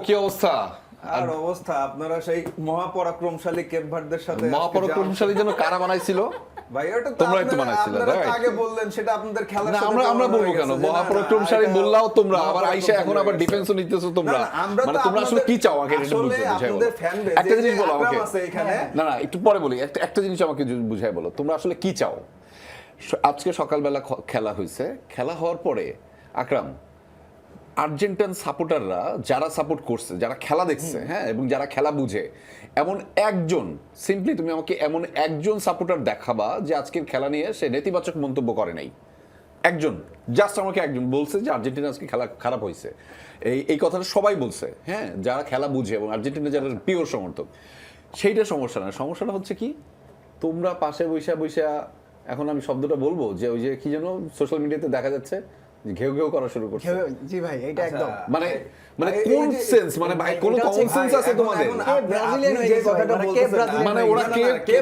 কি অবস্থা? আর অবস্থা আপনারা সেই মহাপরাক্রমশালী কেপ ভার্দের সাথে মহাপরাক্রমশালী যেন কারা বানাইছিল? ভাই ওটা তো তোমরা একটু বানাইছিলে, আপনারা right? আগে বললেন সেটা আপনাদের খেলার না, সাথে আমরা বলবো কেন? মহাপরাক্রমশালী বললাও তোমরা, আবার আইসা এখন আবার মহাপরাক্রমশালী ডিফেন্সও নিতেছো তোমরা। না, আমরা মানে তো তোমরা আসলে কি চাও আমাকে এটা আসলে বুঝতে বুঝাই বলো। আপনাদের ফ্যান বেজ একটা জিনিস বলো আমাকে। আছে এখানে। না না, একটু পরে বলি। একটা জিনিস আমাকে বুঝাই বলো, তোমরা আসলে কি চাও? আজকে সকালবেলা খেলা হয়েছে, খেলা হওয়ার পরে আকরাম, আর্জেন্টাইন সাপোর্টাররা যারা সাপোর্ট করছে, যারা খেলা দেখছে, হ্যাঁ, এবং যারা খেলা বুঝে, এমন একজন, সিম্পলি তুমি আমাকে এমন একজন সাপোর্টার দেখাবা যে আজকের খেলা নিয়ে সে নেতিবাচক মন্তব্য করে নাই। একজন, জাস্ট আমাকে একজন বলছে যে আর্জেন্টিনা আজকে খেলা খারাপ হয়েছে। এই কথাটা সবাই বলছে, হ্যাঁ, যারা খেলা বুঝে এবং আর্জেন্টিনা যারা পিওর সমর্থক। সেইটা সমস্যা না, সমস্যাটা হচ্ছে কি, তোমরা পাশে বৈশা বৈশা, এখন আমি শব্দটা বলবো যে ওই যে কি যেন সোশ্যাল মিডিয়াতে দেখা যাচ্ছে ঘেউ ঘেউ করা শুরু করছে। জি ভাই, এটা একদম মানে কোন সেন্স, মানে ভাই কোন কমন সেন্স আছে তোমাদের? ব্রাজিলিয়ান হয়ে গেছে কথাটা ভাই, বলতেছেন মানে ওরা কে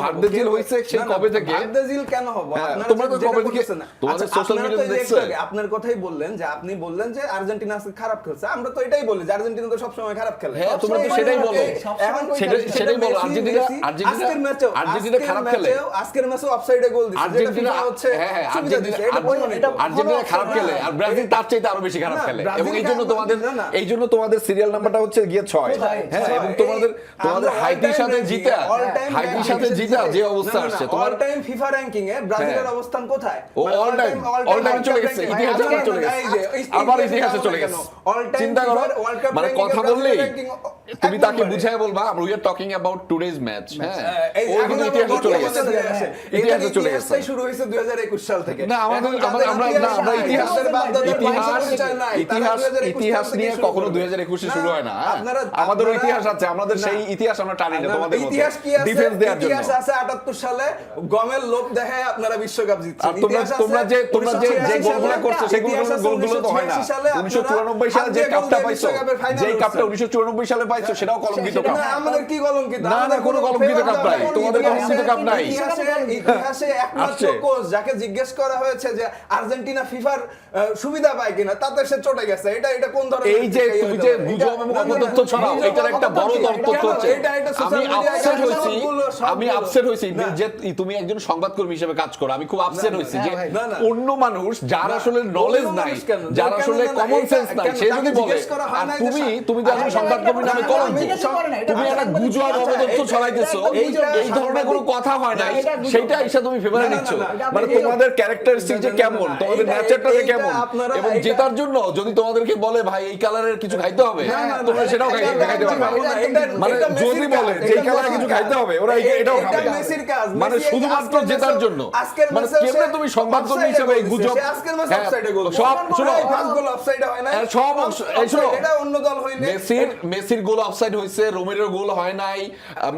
ভারদেজিল হইছে সে কবে থেকে? ভারদেজিল কেন হবে? তোমরা তো কবে থেকে তোমাদের সোশ্যাল মিডিয়াতে দেখছো? আপনার কথাই বললেন যে আপনি বললেন যে আর্জেন্টিনা আজকে খারাপ খেলছে। আমরা তো এটাই বলি যে আর্জেন্টিনা তো সব সময় খারাপ খেলে। হ্যাঁ, তোমরা তো সেটাই বলো। এখন সেটাই বলো, আর্জেন্টিনা খারাপ খেলে। আজকের ম্যাচে অফসাইডে গোল দিছে, যেটা আর্জেন্টিনা ফিফা হচ্ছে আর্জেন্টিনা খারাপ খেলে আর ব্রাজিল তার চাইতে আরো বেশি খারাপ খেলে, এবং এই জন্য তোমাদের সিরিয়াল নাম্বারটা হচ্ছে গিয়ে 6। হ্যাঁ, এবং তোমাদের হাইতির সাথে জিতা যে অবস্থা আসছে, তোমার অল টাইম ফিফা র‍্যাঙ্কিং এ ব্রাজিলের অবস্থান কোথায়? ও অল টাইম চলে গেছে, ইতিহাসে চলে গেছে, আবার ইতিহাসে চলে গেছে। চিন্তা করো, মানে কথা বললেই তুমি তাকে বুঝায় বলবা we are talking about today's match. হ্যাঁ, ও কিন্তু ইতিহাসে চলে গেছে, ইতিহাসে চলে গেছে। শুরু হয়েছে 2021 সাল থেকে। না, আমরা ইতিহাস নিয়ে কখনো 2021 এ শুরু হয় না। আমাদের ইতিহাস আছে, আমাদের সেই ইতিহাস আমরা টানি না তোমাদের মতো। ইতিহাস কি আছে? ডিফেন্স দেওয়ার জন্য ইতিহাস আছে 78 সালে গমের লোভ দেখায় আপনারা বিশ্বকাপ জিতছেন। আর তোমরা যে গোলগুলো করছো গোলগুলো তো হয় না। 1994 সালে যে কাপটা পাইছো, যে কাপটা 1994 সালে পাইছো, সেটাও কলঙ্কিত কাপ। না, আমাদের কি কলঙ্কিত? না, কোনো কলঙ্কিত কাপ নাই, তোমাদের কলঙ্কিত কাপ নাই। ইতিহাসে একমাত্র কোচ যাকে জিজ্ঞেস করা হয়েছে যে আর্জেন্টিনা ফিফার সুবিধা পায় কিনা, তাতে সে চটে গেছে। এটা কোন ধরনের? এই যে তুমি যে গুজব এবং অপতথ্য ছড়াও, এটার একটা বড় তথ্য হচ্ছে, আমি আপসেট হইছি যে তুমি একজন সংবাদকর্মী হিসেবে কাজ করো। আমি খুব আপসেট হইছি যে অন্য মানুষ যার আসলে নলেজ নাই, যার আসলে কমন সেন্স নাই, সে যদি বলে, আর তুমি যে আসলে সংবাদকর্মী নামে কলঙ্কিত, তুমি একটা গুজব অপতথ্য ছড়াইতেছো, এই ধরনের কোনো কথা হয় না, সেইটা এসে তুমি ফেভারে নিচ্ছ। মানে তোমাদের ক্যারেক্টারিস্টিক যে কেমন, তোমাদের নেচারটা যে কেমন, এবং জেতার জন্য যদি তোমাদেরকে বলে ভাই এই কালারের কিছু খাইতে হবে, তোমরা সেটাও খাইতে পারবে। মানে যদি বলে যে এই কালারের কিছু খাইতে হবে, ওরা এটাও খাবে। মানে শুধুমাত্র জেতার জন্য। মানে কেমনে তুমি সংবাদকর্মী হিসেবে এই গুজব, সব শুনো, সব এটা অন্য দল হইলে মেসির গোল অফসাইড হইছে, রোমেরোর গোল হয় নাই,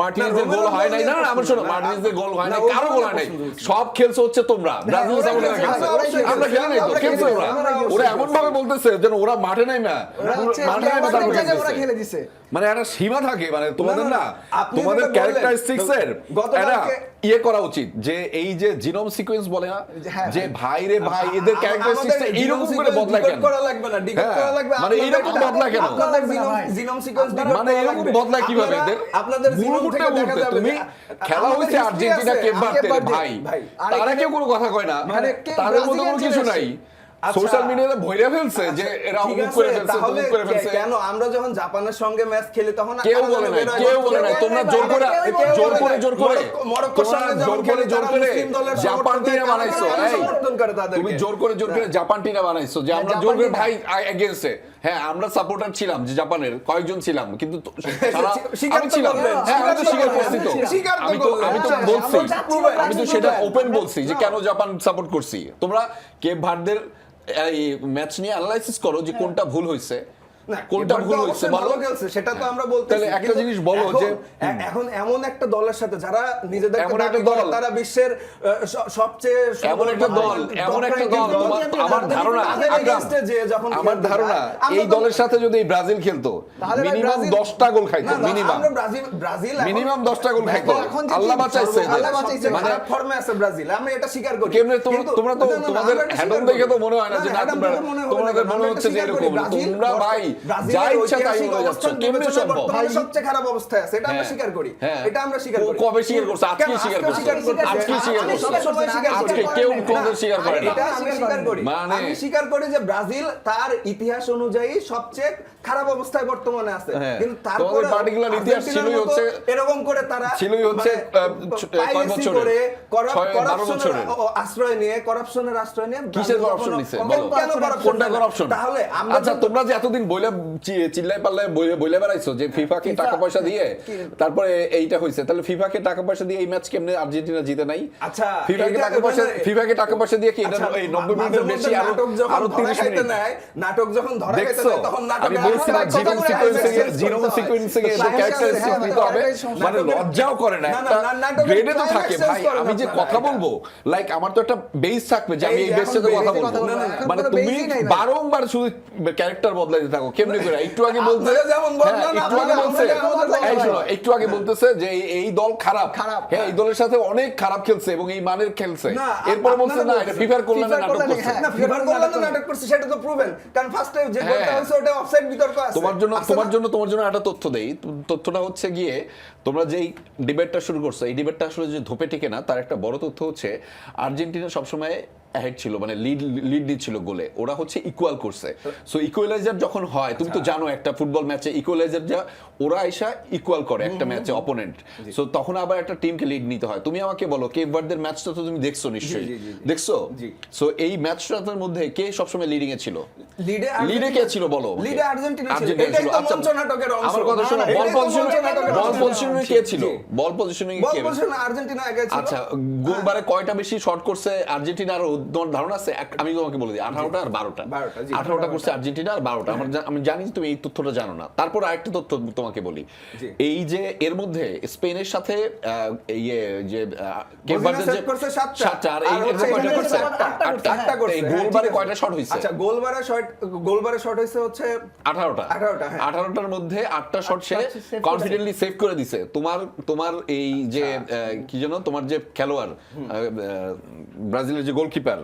মার্টিনেজের গোল হয় নাই। না, আমার শোনো, মার্টিনেজের গোল হয় নাই, কারো গোল হয় নাই। সব খেলছে হচ্ছে তোমরা, ব্রাজিল সাপোর্টাররা খেলছে, আমরা খেলে নাই তো, খেলছে ওরা এমন ভাবে বলতেছে যেন ওরা মাঠে নাই না, তারপর খেলে দিছে। মানে একটা সীমা থাকে, মানে তোমাদের না, তোমাদের ক্যারেক্টারিস্টিক্স এর একটা ইয়ে করা উচিত, যে এই যে জিনোম সিকোয়েন্স বলে না, যে ভাই রে ভাই, এদের ক্যারেক্টারিস্টিক্স এইরকম করে বদলায় কেন? মানে এইরকম বদলায় কেন? মানে এরকম বদলায় কিভাবে এদের? মুহূর্তে তুমি খেলা হইছে আর্জেন্টিনা কেপ ভার্দে, ভাই তারা কেউ কোনো কথা কয় না, তাদের মধ্যে কোনো কিছু নাই। সোশ্যাল মিডিয়াতে ভইরা ফেলছে যে এরা অমুক করে ফেলছে, তমুক করে ফেলছে। কেন আমরা যখন জাপানের সঙ্গে ম্যাচ খেলি তখন কেউ বলে না, তোমরা জোর করে মরক্কোর সঙ্গে জোর করে জাপান টিনা বানাইছো। তুমি জোর করে জাপান টিনা বানাইছো যে আমরা জোর করে ভাই এগেইনস্টে। হ্যাঁ, আমরা সাপোর্টার ছিলাম যে জাপানের, কয়েকজন ছিলাম, কিন্তু আমি ছিলাম। হ্যাঁ, আমি তো স্বীকার করছি, তো আমি তো বলছি, আমি তো সেটা ওপেন বলছি যে কেন জাপান সাপোর্ট করছি। তোমরা কেপ ভার্দের এই ম্যাচ নিয়ে অ্যানালাইসিস করো যে কোনটা ভুল হইছে, কোনটা ভুল হইছে ভালো খেলছে, সেটা তো আমরা বলতেছি। তাহলে একটা জিনিস বলো যে এখন এমন একটা দলের সাথে যারা নিজেদেরকে দাবি করে তারা বিশ্বের সবচেয়ে এমন একটা দল আমার ধারণা এই দলের সাথে যদি ব্রাজিল খেলতো মিনিমাম 10টা গোল খাইতো, মিনিমাম 10টা গোল খাইতো। আল্লাহ বাঁচাইছে, মানে ফর্মে আছে ব্রাজিল, আমি এটা স্বীকার করি। কেমনে তোমরা তো তোমাদের হ্যান্ডল দেখে তো মনে হয় না যে না, তোমাদের মনে হচ্ছে যে এরকম। তোমরা ভাই যা ব্রাজিলের ইচ্ছা তাই ঐতিহাসিক হয়ে যাচ্ছে অবস্থান কেমনে বিবেচনায় সম্ভব বর্তমানে সবচেয়ে খারাপ অবস্থায় আছে, এটা আমরা হ্যাঁ, স্বীকার করি, হ্যাঁ। এটা আমরা স্বীকার করি। কবে স্বীকার করছে? আজকে কেন? স্বীকার করছে। স্বীকার করছে। আজকে স্বীকার আমি করছে। সবসময় স্বীকার করি। আজকে কেউ কোনোদিন স্বীকার করে না। এটা আমি স্বীকার করি। মানে- আমি স্বীকার করি যে ব্রাজিল তার ইতিহাস অনুযায়ী সবচেয়ে খারাপ অবস্থায় বর্তমানে আছে, হ্যাঁ। কিন্তু তোমাদের তারপরে particular ইতিহাস ছিলই হচ্ছে এরকম করে তারা ছিলই হচ্ছে কয় piracy বছরের? করে, 12 বছরের। আশ্রয় নিয়ে, করাপশনের আশ্রয় নিয়ে কিসের ব্রাজিল করাপশন কখনো- নিছে কেন বলো? corruption কোনটা না? করাপশন? তাহলে আমরা আচ্ছা কিন্তু- তোমরা যে এতদিন বইলে চিল্লাই পাল্লাই বইলে বেড়াইছো যে ফিফাকে টাকা পয়সা দিয়ে তারপরে এইটা হইছে, তাহলে ফিফাকে টাকা পয়সা দিয়ে এই ম্যাচ কেমনে আর্জেন্টিনা জিতে নাই? আচ্ছা, ফিফাকে এটা টাকা পয়সা মানে- ফিফাকে টাকা পয়সা দিয়ে কি এটা আচ্ছা, এই 90 মাঝে মিনিটের মধ্যে বেশি নাটক যখন আরো ধরা 30 খাইতে মিনিট নেয়, নাটক যখন ধরা খাইতে দেখছো? নেয়, তখন নাটকে আমি বলছি না আরেকটা জীবন কথা বলে সিকোয়েন্সিং adjust জীবন করতে হয়। সিকোয়েন্সিং এর Climax ক্যারেক্টার আছে, হ্যাঁ, নিতে হবে, মানে নাটকের- লজ্জাও করে না না, একটা না, নাটকের গ্রেডে তো climax থাকে sense ভাই, করে না আমি যে আপনারা, কথা এটা। বলবো লাইক আমার তো একটা বেস থাকবে যে আমি এই এই যে বেসে এখন তো base কথা এ বলবো, কথা বলবো, এখন মানে কোনো তুমি base-ই নাই ভাই। বারংবার শুধু ক্যারেক্টার বদলাইতে থাকো কেমনে করে? একটু আগে বলতে আপনারা যেমন বদলান, একটু আগে আপনারা বলছে যেমন বদলান, এই ভাই। শোনো, একটু আগে বলতেছে যে এই দল খারাপ, খারাপ, হ্যাঁ এই দলের সাথে অনেক খারাপ খেলছে এবং এই মানের খেলছে, না, এরপর বলছে আপনারা না বলছেন, এটা ফিফার কল্যাণে ফিফার নাটক কল্যাণে, করছে। হ্যাঁ। না, ফিফার ফিফার কল্যাণে নাটক নাটক করছে সেটা তো প্রুভেন, কারণ ফার্স্টে যে হ্যাঁ। গোলটা হয়েছে ওটা অফসাইড বিতর্ক আছে। তোমার জন্য আছে তোমার না? জন্য তোমার জন্য একটা তথ্য দেই, তথ্যটা হচ্ছে গিয়ে তোমরা যেই ডিবেটটা শুরু করছো এই ডিবেটটা আসলে যে ধোপে টিকে না, তার একটা বড় তথ্য হচ্ছে আর্জেন্টিনা সবসময় অ্যাহেড ছিল, মানে লিড নিচ্ছিল গোলে, ওরা হচ্ছে ইকুয়াল করছে। সো ইকুয়ালাইজার যখন হয় তুমি তো জানো একটা ফুটবল ম্যাচে ইকুয়ালাইজার যা ওরা আইসা ইকুয়াল করে একটা ম্যাচে অপোনেন্ট, সো তখন আবার একটা টিমকে লিড নিতে হয়। তুমি আমাকে বলো কেপ ভার্দের ম্যাচটা তো তুমি দেখছো নিশ্চয়ই, জি, জি, জি। দেখছো? জি। সো এই ম্যাচটার মধ্যে কে সবসময় লিডিং এ ছিল? লিডে কে ছিল বলো? লিডে আর্জেন্টিনা ছিল। আর্জেন্টিনা এটাই ছিল। তো আচ্ছা, মঞ্চ নাটকের অংশ। আমার কথা শোনো, না, না, বল এটাই তো পজিশনে মঞ্চ নাটকের বল অংশ। পজিশনে কে ছিল? বল পজিশনে বল কে? পজিশনে আর্জেন্টিনা একাই ছিল। আচ্ছা, গোলবারে কয়টা বেশি শট করছে আর্জেন্টিনা? আর তোমার ধারণা আছে? আমি তোমাকে বলে দিই 18টা আর 12টা। 12টা, জি। 18টা করছে আর্জেন্টিনা আর 12টা। আমি জানি যে তুমি এই তথ্যটা জানো না, তারপর আরেকটা তথ্য তোমাকে বলি। জি। এই যে এর মধ্যে স্পেনের সাথে ইয়ে যে কেপ ভার্দের যে সেট করছে 7টা, সাতটা, আর এই আর হচ্ছে কয়টা এখানে করছে? 8টা, 8টা। 8টা করছে। এই হ্যাঁ, গোলবারে ঠিক আছে। কয়টা শট হইছে? আচ্ছা, গোলবারে শট হইছে হচ্ছে 18টা। 18টা, হ্যাঁ। 18টার মধ্যে 8টা শট সে save করে কনফিডেন্টলি সেভ করে দিছে। তোমার এই যে কি জানো তোমার যে খেলোয়াড় ব্রাজিলের যে গোলকিপার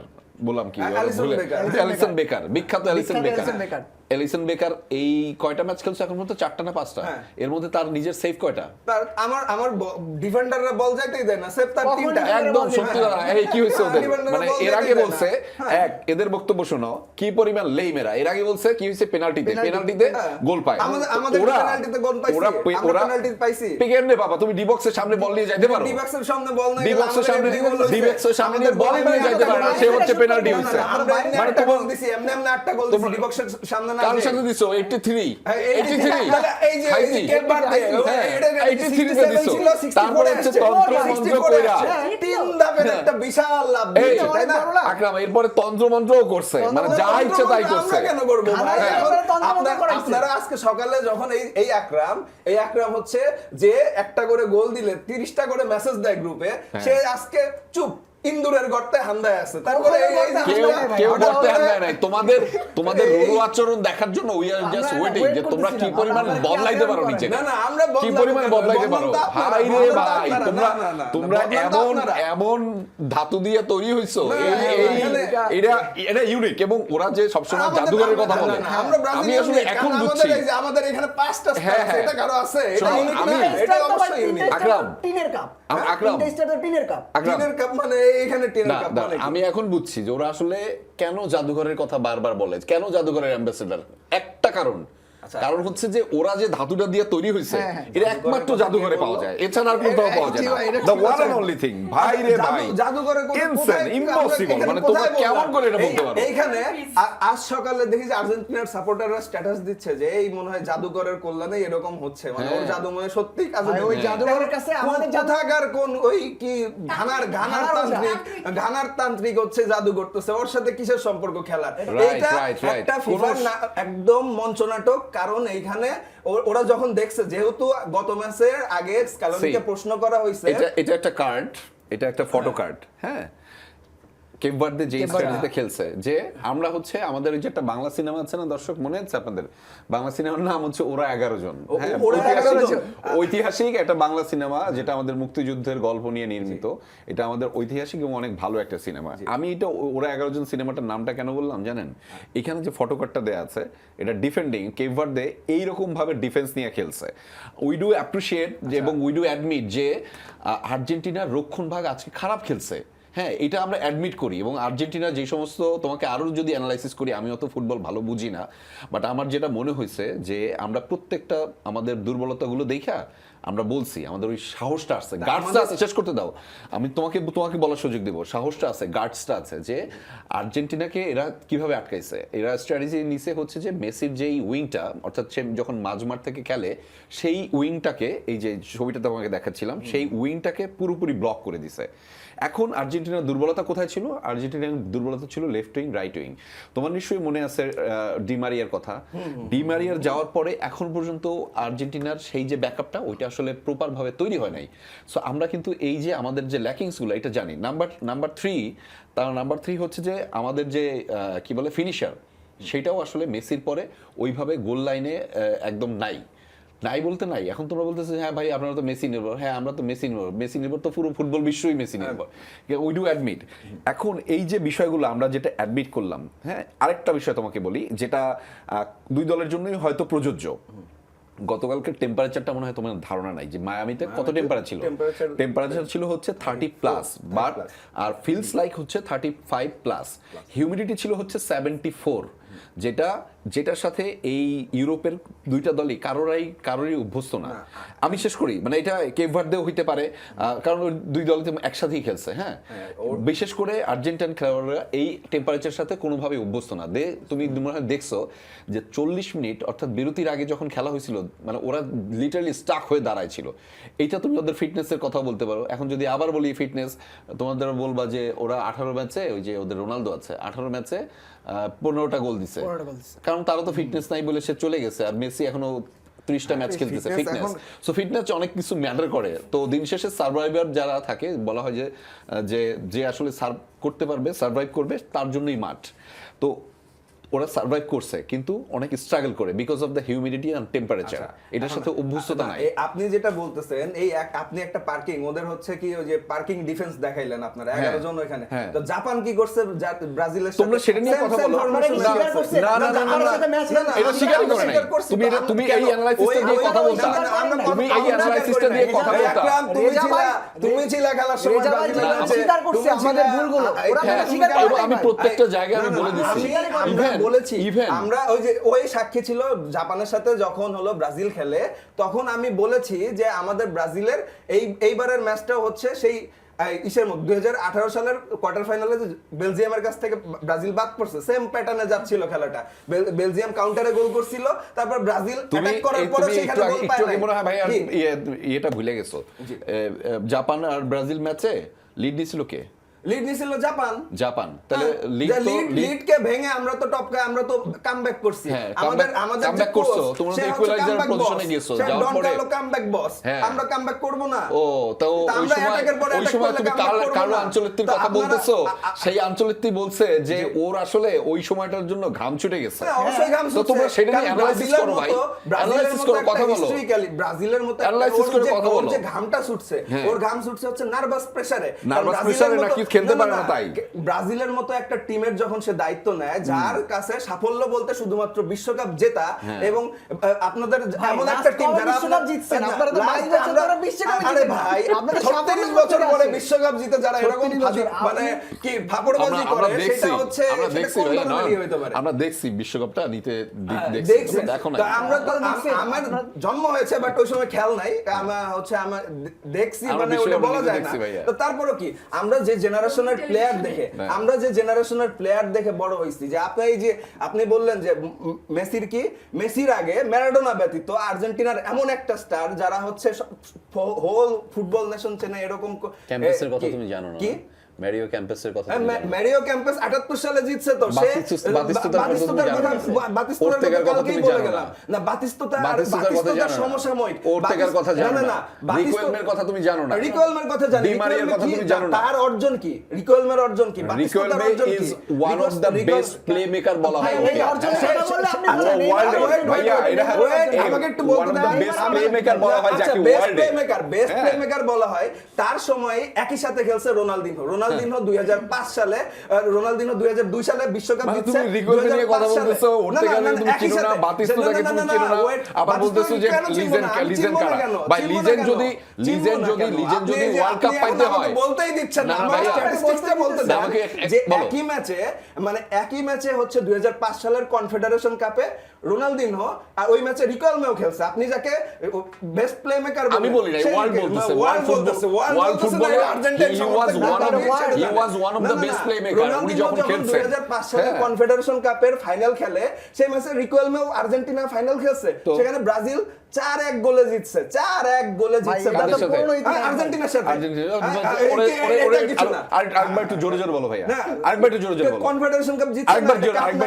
বললাম কি অ্যালিসন বেকার। অ্যালিসন বেকার, বিখ্যাত অ্যালিসন বিখ্যাত বেকার। Alisson Becker. অ্যালিসন বেকার এই কয়টা ম্যাচ খেলছে এখন পর্যন্ত? 4টা না 5টা? হ্যাঁ। এর মধ্যে তার নিজের সেভ কয়টা? তার আমার ডিফেন্ডাররা বল যাইতেই দেয় না, সেভ তার কখন 3টা। একদম সত্যি কথা। এই কি হইছে ওদের? ডিফেন্ডাররা মানে বল এর আগে যাইতেই দেয় বলছে না। এক এদের বক্তব্য শোনো কি পরিমাণ লেইমেরা। এর আগে বলছে কি হইছে পেনাল্টিতে হ্যাঁ। গোল পায়। আমাদের ওরা পেনাল্টিতে গোল পাইছি, ওরা আমরা পেনাল্টি পাইছি। কেমনে বাবা তুমি ডি বক্সের সামনে বল নিয়ে যাইতে পারো? ডিবক্সের সামনে বল না ডি গেলে বক্সের আমাদের সামনে এমনি গোল হইছে। ডি বক্সের সামনে নিয়ে আমাদের বল নিয়ে যাইতে পারো না, সে হচ্ছে পেনাল্টি না, না, হইছে। না, আমরা এমনি মানে একটা তোমার গোল দিছি, এমনি 8টা গোল দিছি ডিবক্সের সামনে না কার যেয়ে। সাথে দিছো? 83 হ্যাঁ, 83 তাহলে এই যে কেপ ভার্দে, হ্যাঁ, এটা 83 তে দিছো। 67 ছিল, 64 তারপরে হচ্ছে আসছে। তন্ত্র 64 মন্ত্র কইরা। আসছে। তিন ধাপের একটা বিশাল লাভ এই দিয়েছে, তাই না? আকরাম এরপরে তন্ত্র মন্ত্রও করছে, মানে যা ইচ্ছে তাই করছে। আমরা কেন করবো ভাই? হ্যাঁ। এখন তন্ত্রমন্ত্র করাইছে। আপনারা আজকে সকালে যখন এই আকরাম হচ্ছে যে একটা করে গোল দিলে 30টা করে মেসেজ দেয় গ্রুপে, সে আজকে চুপ ইন্দুরের গর্তে হান্দায় আছে। তারপরে কেউ করতে হান্দায় নাই। তোমাদের রুরু আচরণ দেখার জন্য উই আর জাস্ট ওয়েটিং যে তোমরা কি পরিমাণ বদলাইতে পারো নিজেকে। না, না, আমরা কি পরিমাণ বদলাইতে পারো। হাই রে ভাই, তোমরা এমন ধাতু দিয়ে তৈরি হইছো, এটা ইউনিক। এবং ওরা যে সবসময় জাদুঘরের কথা বলে, আমি আসলে এখন বুঝছি। আমাদের এখানে 5টা হ্যাঁ, স্টার, এটা কারো আছে? এটা শোনো, unique আমি- না? এটা অবশ্যই unique। আকরাম, টিনের কাপ। আকরাম, টিনের কাপ। আকরাম, টিনের কাপ মানে এখানে টিনের না, কাপ না, মানে কি? আমি এখন বুঝছি যে ওরা আসলে কেন জাদুঘরের কথা বারবার বলে, কেন জাদুঘরের অ্যাম্বাসেডর। একটা কারণ হচ্ছে যে ওরা যে ধাতুটা দিয়ে তৈরি হয়েছে হ্যাঁ, হ্যাঁ। এটা একমাত্র জাদুঘরে পাওয়া যায়, এছাড়া আর কোথাও পাওয়া যায় না। এটা দ্য ঠিক ওয়ান আছে। And only thing. ভাই রে ভাই, জাদুঘরে ইনসেন, ইম্পসিবল। মানে তোমরা কেমন করে এটা বলতে পারো? এইখানে আজ সকালে দেখি যে আর্জেন্টিনার সাপোর্টাররা স্ট্যাটাস দিচ্ছে যে এই মনে হয় জাদুঘরের কল্যাণে এরকম হচ্ছে, মানে ওর জাদু মনে সত্যি কাজে ভাই, ওই দিচ্ছে। জাদুঘরের কাছে আমাদের কোথাকার কোন ওই কি ঘানার তান্ত্রিক হচ্ছে জাদু করতেছে, ওর সাথে কিসের সম্পর্ক খেলার? Right, এইটা right. একটা ফিফার একদম মঞ্চনাটক। কারণ এইখানে ওরা যখন দেখছে যেহেতু গত ম্যাচের আগে স্ক্যালোনিকে প্রশ্ন করা হয়েছে, এটা একটা কার্ড, এটা একটা ফটো কার্ড। হ্যাঁ, কেপ ভার্দে যে কেপ ভার্দে। স্ট্র্যাটেজিতে খেলছে যে আমরা হচ্ছে আমাদের ওই যে একটা বাংলা সিনেমা আছে না দর্শক, মনে আছে আপনাদের? বাংলা সিনেমার নাম হচ্ছে ওরা 11 জন। হ্যাঁ, ওরা 11 জন। ঐতিহাসিক একটা বাংলা সিনেমা যেটা আমাদের মুক্তিযুদ্ধের গল্প নিয়ে নির্মিত। এটা আমাদের ঐতিহাসিক এবং অনেক ভালো একটা সিনেমা। আমি এটা ওরা 11 জন সিনেমাটার নামটা কেন বললাম জানেন? এখানে যে ফটোকার্ডটা দেয়া আছে এটা ডিফেন্ডিং কেপ ভার্দে এইরকম ভাবে ডিফেন্স নিয়ে খেলছে। উই ডু অ্যাপ্রিশিয়েট এবং উই ডু অ্যাডমিট যে আর্জেন্টিনার রক্ষণ ভাগ আজকে খারাপ খেলছে। হ্যাঁ, এটা আমরা অ্যাডমিট করি এবং আর্জেন্টিনা যে সমস্ত, তোমাকে আরও যদি অ্যানালাইসিস করি, আমি অত ফুটবল ভালো বুঝি না, বাট আমার যেটা মনে হয়েছে যে আমরা প্রত্যেকটা আমাদের দুর্বলতাগুলো দেখা আমরা বলছি আমাদের ওই সাহসটা আছে, গার্ডসটা আছে। শেষ করতে দাও, আমি তোমাকে বলার সুযোগ দেবো। সাহসটা আছে, গার্ডসটা আছে যে আর্জেন্টিনাকে এরা কিভাবে আটকাইছে। এরা স্ট্র্যাটেজি নিছে হচ্ছে যে মেসির যেই উইংটা, অর্থাৎ সে যখন মাঝমাঠ থেকে খেলে সেই উইংটাকে, এই যে ছবিটা তোমাকে দেখাচ্ছিলাম, সেই উইংটাকে পুরোপুরি ব্লক করে দিছে। এখন আর্জেন্টিনার দুর্বলতা কোথায় ছিল? আর্জেন্টিনার দুর্বলতা ছিল লেফট উইং, রাইট উইং। তোমার নিশ্চয়ই মনে আছে ডিমারিয়ার কথা। ডিমারিয়ার যাওয়ার পরে এখন পর্যন্ত আর্জেন্টিনার সেই যে ব্যাকআপটা ওইটা আসলে প্রপার ভাবে তৈরি হয় নাই। সো আমরা কিন্তু এই যে আমাদের যে ল্যাকিংসগুলো এটা জানি। নাম্বার 3, তার নাম্বার 3 হচ্ছে যে আমাদের যে কি বলে ফিনিশার, সেটাও আসলে মেসির পরে ওইভাবে গোল লাইনে একদম নাই বলতে নাই। এখন তোমরা বলতেছো হ্যাঁ ভাই আপনারা তো মেসি নির্ভর। হ্যাঁ, আমরা তো মেসি নির্ভর তো পুরো ফুটবল বিশ্বই মেসি নির্ভর। We do admit. এখন এই যে বিষয়গুলো আমরা যেটা অ্যাডমিট করলাম, হ্যাঁ, আরেকটা বিষয় তোমাকে বলি যেটা দুই দলের জন্যই হয়তো প্রযোজ্য। গতকালকের টেম্পারেচারটা মনে হয় তোমার ধারণা নাই যে মায়ামিতে কত টেম্পারেচার ছিল। টেম্পারেচার ছিল হচ্ছে 30+, বাট আর ফিলস লাইক হচ্ছে 35+। হিউমিডিটি ছিল হচ্ছে 74, যেটার সাথে এই ইউরোপের দুইটা দলই কারোরই অভ্যস্ত না। আমি শেষ করি, মানে এটা কেপ ভার্দেও হইতে পারে, কারণ ওই দুই দল একসাথেই খেলছে। হ্যাঁ, বিশেষ করে আর্জেন্টাইন খেলোয়াড়রা এই টেম্পারেচার সাথে কোনোভাবেই অভ্যস্ত না। তুমি মনে হয় দেখছো যে 40 মিনিট অর্থাৎ বিরতির আগে যখন খেলা হয়েছিল, মানে ওরা লিটারালি স্টাক হয়ে দাঁড়ায় ছিল। এইটা তুমি ওদের ফিটনেসের কথা বলতে পারো। এখন যদি আবার বলি ফিটনেস, তোমাদের বলবা যে ওরা 18 ম্যাচে, ওই যে ওদের রোনালদো আছে, 18 ম্যাচে 15টা গোল দিছে, কারণ তারও তো ফিটনেস নাই বলে সে চলে গেছে। আর মেসি এখনো 30টা ম্যাচ খেলতেছে। ফিটনেস, সো ফিটনেস অনেক কিছু ম্যাটার করে। তো দিন শেষে সার্ভাইভার যারা থাকে, বলা হয় যে আসলে সার্ভাইভ করবে তার জন্যই মাঠ। তো ওরা সার্ভাইভ করছে কিন্তু অনেক স্ট্রাগল করে because of the humidity and temperature. এটার সাথে অভ্যস্ততা নাই। আপনি যেটা বলতেছেন, আপনি একটা পার্কিং, ওদের হচ্ছে কি ওই যে পার্কিং ডিফেন্স দেখাইলেন আপনারা 11 জন ওখানে। তো জাপান কি করছে ব্রাজিলের সাথে? তোমরা সেটা নিয়ে কথা বলো। এটা স্বীকার করে নাই। তুমি এই অ্যানালাইসিসটা দিয়ে কথা বলতা। তুমি এই অ্যানালাইসিসটা দিয়ে কথা বলতা। তুমি ছিলা খেলার সময় ব্রাজিলের কাছে স্বীকার করছে আমাদের ভুলগুলো। ওরা স্বীকার করে। আমি প্রত্যেকটা জায়গায় আমি বলে দিচ্ছি। আমরা ওই সাক্ষী ছিল জাপানের সাথে যখন হলো ব্রাজিল খেলে, তখন আমি বলেছি যে আমাদের ব্রাজিলের এইবারের ম্যাচটা হচ্ছে সেই ইসের মধ্যে 2018 সালের কোয়ার্টার ফাইনালে বেলজিয়ামের কাছ থেকে ব্রাজিল বাদ পড়ছে, সেম প্যাটার্নে যাচ্ছিল খেলাটা। বেলজিয়াম কাউন্টারে গোল করছিল, তারপর ব্রাজিল অ্যাটাক করার পরে সেখানে গোল পায় না। মনে হয় ভাই এটা ভুলে গেছো, জাপান আর ব্রাজিল ম্যাচে লিড নিছিল কে? লিড নিছিল জাপান। তাহলে লিড কে ভেঙে আমরা তো টপকে, আমরা তো কামব্যাক করছি। আমাদের কামব্যাক করছো, তোমরা তো ইকুয়ালাইজার পজিশনে গেছো, যাওয়ার পরে কামব্যাক বস, আমরা কামব্যাক করব না। ও তো ওই সময় তুমি কারো আঞ্চলিকতির কথা বলতেছো। সেই আঞ্চলিকতি বলছে যে ওর আসলে ওই সময়টার জন্য ঘাম ছুটে গেছে। অবশ্যই ঘাম ছুটছে। তো তোমরা সেটা নিয়ে অ্যানালাইসিস করো ভাই, অ্যানালাইসিস করে কথা বলো। ব্রাজিলের মতো অ্যানালাইসিস করে কথা বলো। যে ঘামটা ছুটছে, ওর ঘাম ছুটছে হচ্ছে নার্ভাস প্রেসারে। নাকি খেলতে পারে না তাই। ব্রাজিলের মতো একটা টিমের যখন সে দায়িত্ব নেয়, যার কাছে সাফল্য বলতে শুধুমাত্র বিশ্বকাপ জেতা, এবং আপনাদের এমন একটা টিম যারা বিশ্বকাপ জিতছেন, আপনারা তো 22 বছর ধরে বিশ্বকাপ জিতেন। আরে ভাই, আপনাদের 37 বছর পরে বিশ্বকাপ জিতে যারা এরকম মানে কি ফাপড়বাজি করে, সেটা হচ্ছে আমরা দেখছি ভাই, আমরা দেখছি বিশ্বকাপটা নিতে দেখছি। দেখো না, আমরা তো আমার জন্ম হয়েছে বাট ওই সময় খেয়াল নাই, আমার দেখছি, মানে ওটা বলা যায় না। তো তারপরে কি আমরা যে জেনারেশনের প্লেয়ার দেখে বড় হইছি, যে আপনি বললেন যে মেসির আগে ম্যারাডোনা ব্যতীত আর্জেন্টিনার এমন একটা স্টার যারা হচ্ছে হোল ফুটবল নেশন চেনে এরকম। ক্যাম্পাসের কথা তুমি জানো না? কি ম্যারিও ক্যাম্পাসের কথা তুমি জানো? ম্যারিও ক্যাম্পাস 78 সালে জিতছে তো সে বাতিস্তুতার কথা তুমি জানো না? বাতিস্তুতার ওর্তেগার কথা কালকেই তুমি বলে জানো না? গেলাম না বাতিস্তুতার বাতিস্তুতার কথা জানো না? সমসাময়িক ওর্তেগার কথা জানো না? বাতিস্তুতা রিকোয়েলমের কথা তুমি জানো না? রিকোয়েলমের কথা জানি, ডি মারিয়ার কথা তুমি জানো না? তার অর্জন কি, রিকোয়েলমের অর্জন কি, বাতিস্তুতার রিকোয়েলমে অর্জন কি? Is one of the best playmaker বলা হয় ভাই, এই ওকে। অর্জনের কথা বললে আপনি পুরো বলেন, এই ওয়ার্ল্ডে অর্জন- ভাইয়া এটা আমাকে একটু বলতে one of the then. best playmaker বলা হয় যাকে বেস্ট ওয়ার্ল্ডে। প্লেমেকার, বেস্ট হ্যাঁ। প্লেমেকার বলা হয়। তার সময় একই সাথে খেলছে রোনালদিনহো 2005 সালে, রোনালদিনহো 2002 সালে বিশ্বকাপ মানে জিতছে। তুমি রিকোয়েলমে নিয়ে কথা 2005 সালে। বলতেছো, ওর্তেগাকে না, তুমি একই চিনো না, সাথে। বাতিস্তুতাকে তুমি চিনো না, wait, আবার বলতেছো যে কেন চিনবো না? আমি লিজেন্ড চিনবো না কারা? কেন? ভাই চিনবো না লিজেন্ড কেন? যদি আপনি ওয়ার্ল্ড কাপ আপনি পাইতে এখন হয় আমাকে বলতেই দিচ্ছেন না, না, আমার ভাইয়া, স্ট্যাটিস্টিক্সটা বলতে না, দেন আমাকে যে বলো। একই ম্যাচে হচ্ছে 2005 সালের কনফেডারেশন কাপে রোনালদিনহো আর ওই ম্যাচে রিকলমেও খেলছে। আপনি যাকে বেস্ট প্লেমেকার আমি বলি না, ওয়ার্ল্ড বলতেছে, ওয়ার্ল্ড ফুটবলে he was one of the best playmaker উনি যখন খেলছে 2005 সালে কনফেডারেশন কাপের ফাইনাল খেলে, সেই ম্যাচে রিকলমেও আর্জেন্টিনা ফাইনাল খেলছে, সেখানে ব্রাজিল 4-1 গোলে জিতছে, 4-1 গোলে জিতছে ভাই, এটা তো পুরনো ইতিহাস। আর্জেন্টিনার সাথে। আরেকবার একটু জোরে জোরে বলো ভাইয়া, আরেকবার একটু জোরে জোরে বলো, কনফেডারেশন কাপ জিতছে, আরেকবার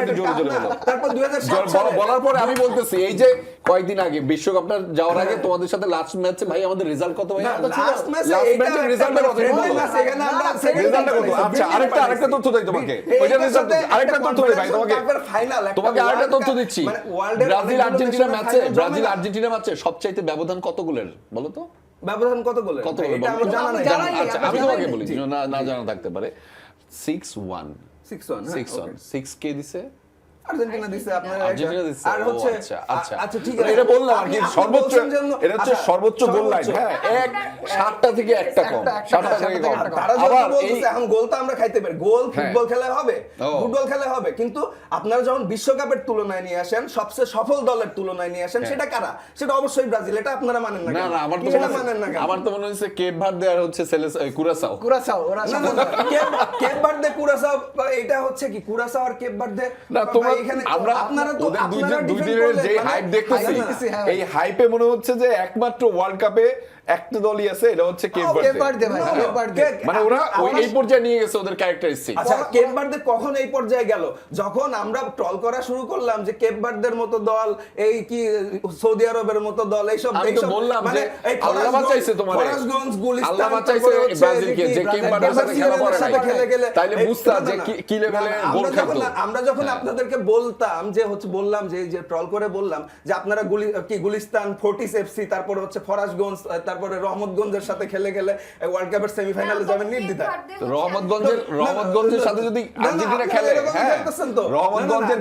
একটু জোরে জোরে বলো। তারপর 2007 সালে বলার পরে আমি বলতেছি এই যে কয়েকদিন আগে বিশ্বকাপটা যাওয়ার আগে তোমাদের সাথে লাস্ট ম্যাচে ভাই আমাদের রেজাল্ট কত ভাই? লাস্ট ম্যাচে লাস্ট ম্যাচের রেজাল্টের কথা বলো। এখানে আমরা রেজাল্টটা কত? আচ্ছা আরেকটা তথ্য দেই তোমাকে। ওইটা রেজাল্ট আরেকটা তথ্য দেই ভাই তোমাকে। তোমাকে আরেকটা তথ্য দিচ্ছি। ব্রাজিল আর্জেন্টিনা ম্যাচে সবচাইতে ব্যবধান কত গোলের বলো তো? ব্যবধান কত গোলের? কত গোলের এটা বলো? আমরা জানা নাই। আচ্ছা আমি তোমাকে বলি, না জানা থাকতে পারে। 6-1 6-1 6-1 6 কে দিছে? আর্জেন্টিনা দিছে আপনার। আর্জেন্টিনা দিছে। আর হচ্ছে আচ্ছা ঠিক মানে আছে, এটা বললাম আর কি, আপনি সর্বোচ্চ বলছেন যে এটা হচ্ছে সর্বোচ্চ গোল লাইন। হ্যাঁ, 7টা থেকে একটা কম, 7টা থেকে কম। তারা আবার যখন বলতেছে এখন গোল তো আমরা খাইতে পারি, গোল ফুটবল খেলায় হবে, ও। ফুটবল খেলায় হবে, কিন্তু আপনারা যখন বিশ্বকাপের তুলনায় নিয়ে আসেন, সবচেয়ে সফল দলের তুলনায় নিয়ে আসেন, সেটা কারা? সেটা অবশ্যই ব্রাজিল। এটা আপনারা মানেন না না কেন? না আমার তো সেটা মানেন না কেন? আমার তো মনে হচ্ছে কেপ ভার্দে আর হচ্ছে কুরাসাও। কুরাসাও, ওরা না, না, না, কেপ ভার্দে কুরাসাও, এটা হচ্ছে কি কুরাসাও আর কেপ ভার্দে? না তোমরা এখানে আমরা আপনারা তো ওদের আপনারা দুই defend দিনের করলে যে মানে হাইপ দেখতেছি, হ্যাঁ। এই হাইপে মনে হচ্ছে যে একমাত্র ওয়ার্ল্ড কাপে একটা দলই আছে, এটা হচ্ছে কেপ কেপ ভার্দে ভাই, হ্যাঁ। Cape Verde. মানে ওরা এই পর্যায়ে নিয়ে গেছে ওদের ক্যারেক্টারিস্টিক। আচ্ছা, কেপ ভার্দে কখন এই পর্যায়ে গেল? যখন আমরা ট্রল করা শুরু করলাম যে কেপ ভার্দের মতো দল, এই কি সৌদি আরবের মতো দল, এইসব আমি তো বললাম যে আল্লাহ বাঁচাইছে তোমারে, ফরাসগঞ্জ, গুলিস্তান, আল্লাহ বাঁচাইছে ব্রাজিলকে যে কেপ ভার্দের সাথে খেলা পড়ে নাই, তাইলে বুঝতা যে কি লেভেলে গোল খাইতো। আমরা যখন আপনাদেরকে বলতাম যে হচ্ছে বললাম যে ট্রল করে বললাম যে আপনারা গুলিস্তান, ফোর্টিস এফসি, তারপরে হচ্ছে ফরাসগঞ্জ, তারপরে রহমতগঞ্জের সাথে খেলে ওয়ার্ল্ড কাপের সেমিফাইনালে যাবেন নির্দ্বিধায়। রহমতগঞ্জের সাথে যদি আর্জেন্টিনা খেলে, হ্যাঁ রহমতগঞ্জের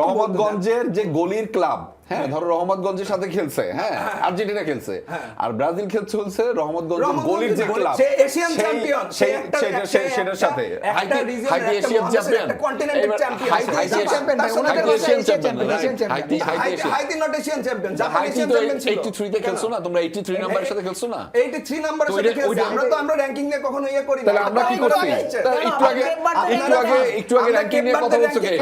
রহমতগঞ্জের যে গলির ক্লাব, হ্যাঁ ধরো রহমতগঞ্জের সাথে খেলছে, হ্যাঁ আর্জেন্টিনা খেলছে, আর ব্রাজিল খেলছে হচ্ছে রহমতগঞ্জের গলির যে ক্লাব, সে এশিয়ান চ্যাম্পিয়ন, সেটার সাথে হাইটি Asian champion, continental champion, হাইটি not Asian champion, Japan Asian champion ছিল। 83 তে খেলছো না তোমরা? 83 নাম্বারের সাথে খেলছো না? 83 নাম্বারের সাথে খেলছি আমরা র্যাঙ্কিং নিয়ে কখনো ইয়ে করি না। তাহলে আমরা কি করছি? একটু আগে র্যাঙ্কিং নিয়ে কথা বলছো কে?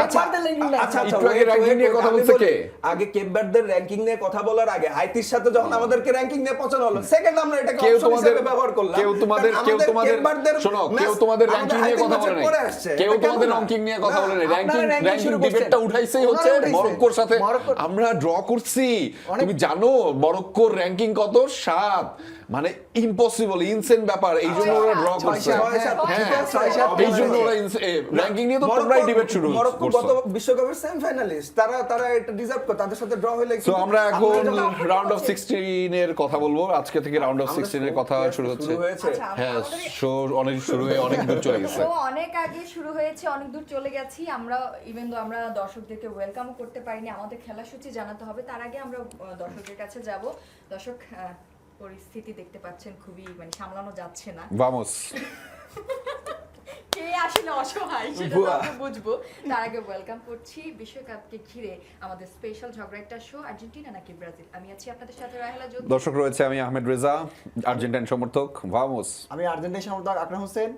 একটু আগে র্যাঙ্কিং নিয়ে কথা বলছে কে? আগে কেপ ভার্দের র্যাঙ্কিং নিয়ে কথা বলার আগে হাইতির সাথে যখন আমাদেরকে র্যাঙ্কিং নিয়ে পছন্দ হলো, সেকেন্ড আমরা এটাকে অপশন হিসেবে ব্যবহার করলাম। কেউ তোমাদের শোনো, কেউ তোমাদের র্যাঙ্কিং নিয়ে কথা বলে নাই, কেউ তোমাদের র্যাঙ্কিং নিয়ে কথা বলে নাই। র্যাঙ্কিং ডিবেটটা উঠাইছেই হচ্ছে মরক্কোর সাথে আমরা ড্র করছি। তুমি জানো মরক্কোর র্যাঙ্কিং কত? 7, মানে ইম্পসিবল, ইনসেন ব্যাপার। এই জন্য ওরা ড্র করছে, এই জন্য ওরা র্যাঙ্কিং নিয়ে তো তোমরাই ডিবেট শুরু মরক্কো করছো। গত বিশ্বকাপের সেমিফাইনালিস্ট, তারা এটা ডিজার্ভ করে, তাদের সাথে ড্র হইলে। সো আমরা এখন রাউন্ড অফ 16 এর কথা বলবো। আজকে থেকে রাউন্ড অফ 16 এর কথা শুরু হচ্ছে। হ্যাঁ, শো অনেক শুরু হয়ে অনেক দূর চলে গেছে। অনেক আগে শুরু হয়েছে, অনেক দূর চলে গেছি আমরা। ইভেন তো আমরা দর্শকদেরকে ওয়েলকাম করতে পারিনি, আমাদের খেলাসূচি জানাতে হবে। তার আগে আমরা দর্শকদের কাছে যাব। দর্শক পরিস্থিতি দেখতে পাচ্ছেন, খুবই মানে সামলানো যাচ্ছে না। ভামোস। কে আসলে অসহায় সেটা তো আমরা বুঝবো। তার আগে ওয়েলকাম করছি বিশ্বকাপকে ঘিরে আমাদের স্পেশাল ঝগড়াটা শো, আর্জেন্টিনা নাকি ব্রাজিল। আমি আছি আপনাদের সাথে রাহেলা জ্যোতি। দর্শক রয়েছে, আমি আহমেদ রেজা, আর্জেন্টাইন সমর্থক। ভামোস। আমি আর্জেন্টিনা সমর্থক আকরাম হোসেন।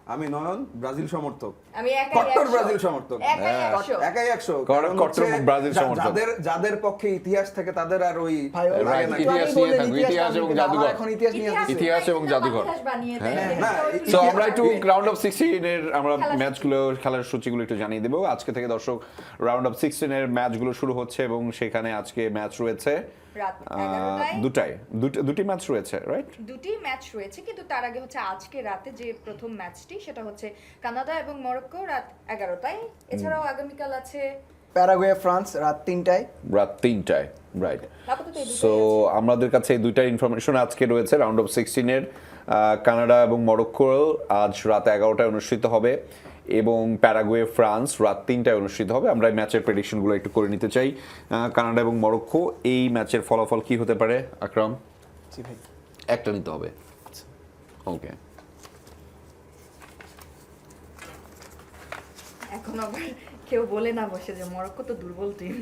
আমি নয়ন ব্রাজিল সমর্থক, আমি একাই কট্টর 100 ব্রাজিল সমর্থক, একাই 100 একাই 100 কট্টর ব্রাজিল সমর্থক। যাদের পক্ষে ইতিহাস থেকে তাদের আর ওই ভাই, ওই Right, একটু ইতিহাস আগে নিয়ে বললেন থাকবো, ইতিহাস ইতিহাস এবং বানিয়ে দেন। জাদুঘর। আবার এখন ইতিহাস নিয়ে আসছে। ইতিহাস এবং জাদুঘর। বানিয়ে দেয়, হ্যাঁ। দেখতে না, একটু সো ইতিহাস আমরা একটু বানিয়ে দেয়। রাউন্ড অফ 16 এর আমরা খেলার ম্যাচগুলো খেলার সূচিগুলো একটু জানিয়ে দেবো। আজকে থেকে দর্শক রাউন্ড অফ 16 এর ম্যাচগুলো শুরু হচ্ছে এবং সেখানে আজকে ম্যাচ রয়েছে রাত 11টায় দুটি ম্যাচ রয়েছে, রাইট? দুটি ম্যাচ রয়েছে, কিন্তু তার আগে হচ্ছে আজকে রাতে যে প্রথম ম্যাচটি সেটা হচ্ছে কানাডা এবং মরক্কো রাত 11টায়। এছাড়াও আগামীকাল আছে প্যারাগুয়ে ফ্রান্স রাত 3টায়। রাত 3টায়, রাইট? আপাতত এই দুটোই সো আছে। আমাদের কাছে এই দুইটা ইনফরমেশন আজকে রয়েছে। রাউন্ড অফ 16 এর কানাডা এবং মরক্কো আজ রাত 11টায় অনুষ্ঠিত হবে এবং প্যারাগুয়ে ফ্রান্স রাত 3টায় অনুষ্ঠিত হবে। আমরা এই ম্যাচের প্রেডিকশনগুলো একটু করে নিতে চাই। কানাডা এবং মরক্কো, এই ম্যাচের ফলাফল কি হতে পারে আকরাম? জি ভাই। একটা নিতে হবে। ওকে, এখন আবার কেউ বলে না বসে যে মরক্কো তো দুর্বল টিম।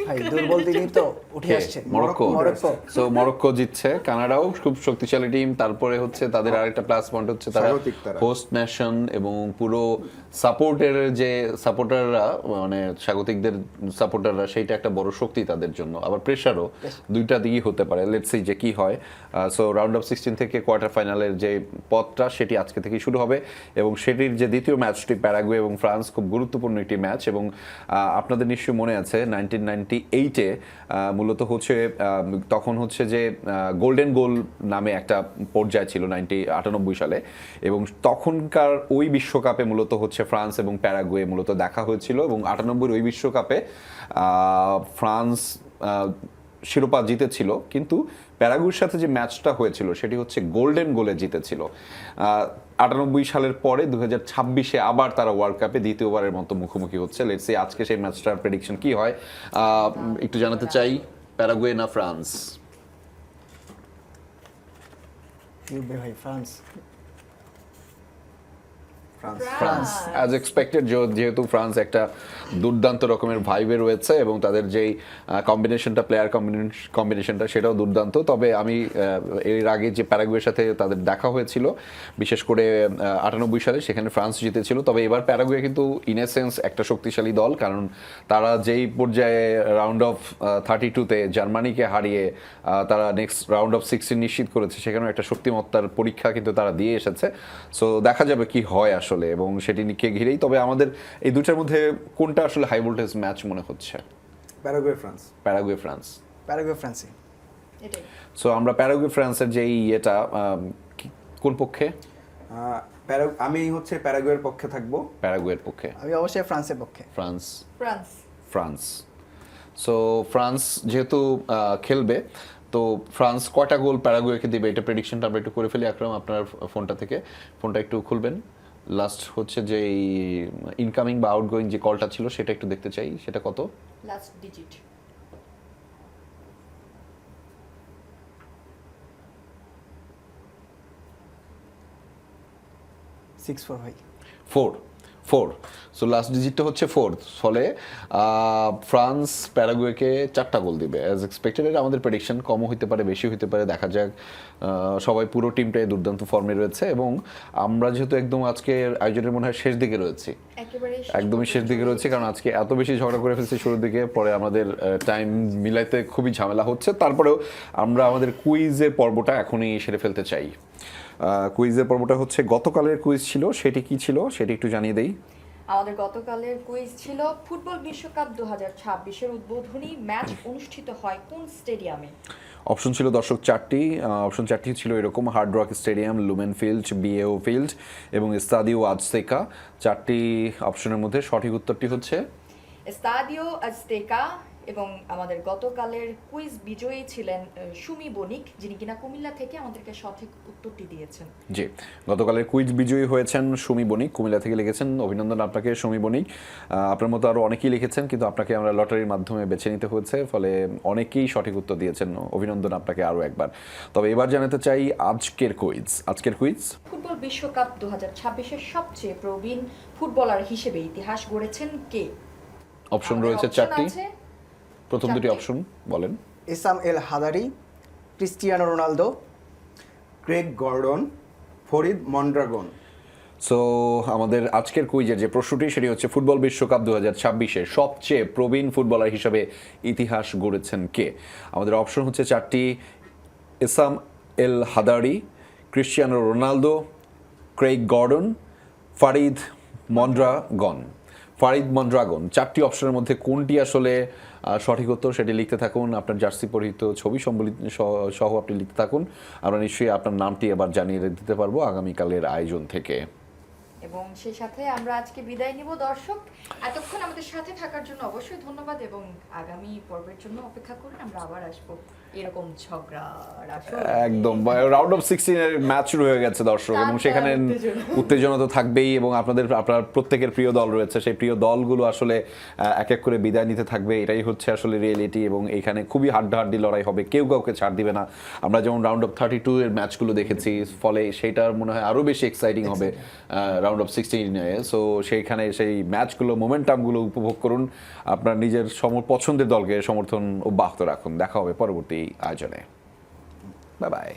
ভাই দুর্বল দিনই তো উঠে আসছে। মরক্কো। মরক্কো। সো মরক্কো জিতছে, কানাডাও খুব শক্তিশালী টিম। তারপরে হচ্ছে তাদের আরেকটা প্লাস পয়েন্ট হচ্ছে তারা স্বাগতিক তারা। হোস্ট নেশন এবং পুরো সাপোর্টের যে সাপোর্টাররা, মানে স্বাগতিকদের সাপোর্টাররা, সেইটা একটা বড় শক্তি তাদের জন্য। আবার প্রেশারও দুইটা দিকই হতে পারে। লেটস সি যে কি হয়। সো রাউন্ড অফ 16 থেকে কোয়ার্টার ফাইনালের যে পথটা সেটি আজকে থেকেই শুরু হবে এবং সেটির যে দ্বিতীয় ম্যাচটি প্যারাগুয়ে এবং ফ্রান্স, খুব গুরুত্বপূর্ণ একটি ম্যাচ। এবং আপনাদের নিশ্চয়ই মনে আছে 1998-এ মূলত হচ্ছে তখন হচ্ছে যে গোল্ডেন গোল নামে একটা পর্যায় ছিল 98 সালে, এবং তখনকার ওই বিশ্বকাপে মূলত হচ্ছে ফ্রান্স এবং প্যারাগুয়ে মূলত দেখা হয়েছিল এবং 98 ওই বিশ্বকাপে ফ্রান্স শিরোপা জিতেছিল, কিন্তু প্যারাগুয়ের সাথে যে ম্যাচটা হয়েছিল সেটি হচ্ছে গোল্ডেন গোলে জিতেছিল। 98 সালের পরে 2026-এ আবার তারা ওয়ার্ল্ড কাপে দ্বিতীয়বারের মতো মুখোমুখি হচ্ছে। লেটস সি আজকে সেই ম্যাচটার প্রেডিকশন কি হয়। একটু জানাতে চাই, প্যারাগুয়ে না ফ্রান্স? জিতবে ভাই ফ্রান্স। ফ্রান্স। অ্যাজ এক্সপেক্টেড, যেহেতু ফ্রান্স একটা দুর্দান্ত রকমের ভাইবে রয়েছে এবং তাদের যেই কম্বিনেশনটা, প্লেয়ার কম্বিনেশনটা, সেটাও দুর্দান্ত। তবে আমি এর আগে যে প্যারাগুয়ের সাথে তাদের দেখা হয়েছিল, বিশেষ করে 98 সালে, সেখানে ফ্রান্স জিতেছিল। তবে এবার প্যারাগুয়ে কিন্তু ইন এ সেন্স একটা শক্তিশালী দল, কারণ তারা যেই পর্যায়ে রাউন্ড অফ 32-তে জার্মানিকে হারিয়ে তারা নেক্সট রাউন্ড অফ 16 নিশ্চিত করেছে, সেখানেও একটা শক্তিমত্তার পরীক্ষা কিন্তু তারা দিয়ে এসেছে। সো দেখা যাবে কি হয় আসলে, এবং সেটি নিয়ে ঘিরেই। তবে আমাদের এই দুটার মধ্যে কোনটা আসলে হাই ভোল্টেজ ম্যাচ মনে হচ্ছে? Paraguay France. Paraguay France. Paraguay ফ্রান্সই। এটাই। সো আমরা প্যারাগুয়ে ফ্রান্সের যেই এটা কোন পক্ষে? আমি হচ্ছে প্যারাগুয়ের পক্ষে থাকবো। প্যারাগুয়ের পক্ষে। আমি অবশ্যই ফ্রান্সের পক্ষে। France. France. France. So France যেহেতু খেলবে, তো ফ্রান্স কয়টা গোল প্যারাগুয়েকে দিবে, এটা প্রেডিকশনটা আমরা একটু করে ফেলি। আকরাম, আপনার ফোনটা থেকে ফোনটা একটু খুলবেন। লাস্ট হচ্ছে যে ইনকামিং বা আউটগোয়িং যে কলটা ছিল সেটা একটু দেখতে চাই, সেটা কত? Last digit. 6-4 ভাই। 4 সো লাস্ট ডিজিটটা হচ্ছে 4। ফলে ফ্রান্স প্যারাগুয়েকে 4টা গোল দিবে অ্যাজ এক্সপেক্টেড। এটা আমাদের প্রেডিকশন, কমও হতে পারে, বেশি হতে পারে, দেখা যাক। সবাই, পুরো টিমটাই দুর্দান্ত ফর্মে রয়েছে এবং আমরা যেহেতু একদম আজকের আয়োজনের মনে হয় শেষ দিকে রয়েছি, একদমই শেষ দিকে রয়েছে, কারণ আজকে এত বেশি ঝগড়া করে ফেলছি শুরুর দিকে, পরে আমাদের টাইম মিলাইতে খুবই ঝামেলা হচ্ছে। তারপরেও আমরা আমাদের কুইজের পর্বটা এখনই সেরে ফেলতে চাই। কুইজের পর্বটা হচ্ছে গতকালের কুইজ ছিল, সেটি কি ছিল সেটি একটু জানিয়ে দেই। আমাদের গতকালের কুইজ ছিল ফুটবল বিশ্বকাপ 2026-এর উদ্বোধনী ম্যাচ অনুষ্ঠিত হয় কোন স্টেডিয়ামে? অপশন ছিল দর্শক 4টি। অপশন 4টি ছিল এরকম: Hard Rock Stadium, Lumen Field, BMO Field এবং এস্তাদিও আজতেকা। 4টি অপশনের মধ্যে সঠিক উত্তরটি হচ্ছে এস্তাদিও আজতেকা। এবং আমাদের গতকালের কুইজ বিজয়ী ছিলেন সুমি বণিক, যিনি কিনা কুমিল্লা থেকে আমাদেরকে সঠিক উত্তরটি দিয়েছেন। জি, গতকালের কুইজ বিজয়ী হয়েছেন সুমি বণিক, কুমিল্লা থেকে লিখেছেন। অভিনন্দন আপনাকে সুমি বণিক। আপনার মতো আরও অনেকেই লিখেছেন, কিন্তু আপনাকে আমরা লটারির মাধ্যমে বেছে নিতে হয়েছে, ফলে অনেকেই সঠিক উত্তর দিয়েছেন। অভিনন্দন আপনাকে আরও একবার। তবে এবার জানাতে চাই আজকের কুইজ। ফুটবল বিশ্বকাপ 2026-এর সবচেয়ে প্রবীণ ফুটবলার হিসেবে ইতিহাস গড়েছেন কে? অপশন রয়েছে 4টি। প্রথম দুটি অপশন বলেন। Essam El Hadary, Cristiano Ronaldo, Craig Gordon, Farid Mondragon. So আমাদের আজকের কুইজের যে প্রশ্নটি সেটি হচ্ছে ফুটবল বিশ্বকাপ 2026-এ সবচেয়ে প্রবীণ ফুটবলার হিসেবে ইতিহাস গড়েছেন কে? আমাদের অপশন হচ্ছে 4টি: Essam El Hadary, Cristiano Ronaldo, Craig Gordon, Farid Mondragon. 4টি অপশনের মধ্যে কোনটি আসলে সঠিক উত্তর সেটি লিখতে থাকুন। আপনার জার্সি পরিহিত ছবি সম্বলিত সহ আপনি লিখতে থাকুন। আমরা নিশ্চয়ই আপনার নামটি এবার জানিয়ে দিতে পারবো আগামীকালের আয়োজন থেকে। এবং সেই সাথে আমরা আজকে বিদায় নিব। দর্শক, এতক্ষণ আমাদের সাথে থাকার জন্য অবশ্যই ধন্যবাদ এবং আগামী পর্বের জন্য অপেক্ষা করুন। আমরা আবার আসবো এরকম ঝগড়ার আসর। একদম রাউন্ড অফ 16 এর ম্যাচ শুরু হয়ে গেছে দর্শক, এবং সেখানে উত্তেজনা তো থাকবেই, এবং আপনার প্রত্যেকের প্রিয় দল রয়েছে, সেই প্রিয় দলগুলো আসলে এক এক করে বিদায় নিতে থাকবে। এটাই হচ্ছে আসলে রিয়েলিটি, এবং এখানে খুবই হাড্ডাহাড্ডি লড়াই হবে, কেউ কাউকে ছাড় দিবে না। আমরা যেমন রাউন্ড অফ 32 এর ম্যাচগুলো দেখেছি, ফলে সেইটার মনে হয় আরো বেশি এক্সাইটিং হবে রাউন্ড অফ 16-এ। সো সেইখানে সেই ম্যাচগুলো, মোমেন্টামগুলো উপভোগ করুন, আপনার নিজের পছন্দের দলকে সমর্থন অব্যাহত রাখুন। দেখা হবে পরবর্তী আয়োজনে। Bye bye.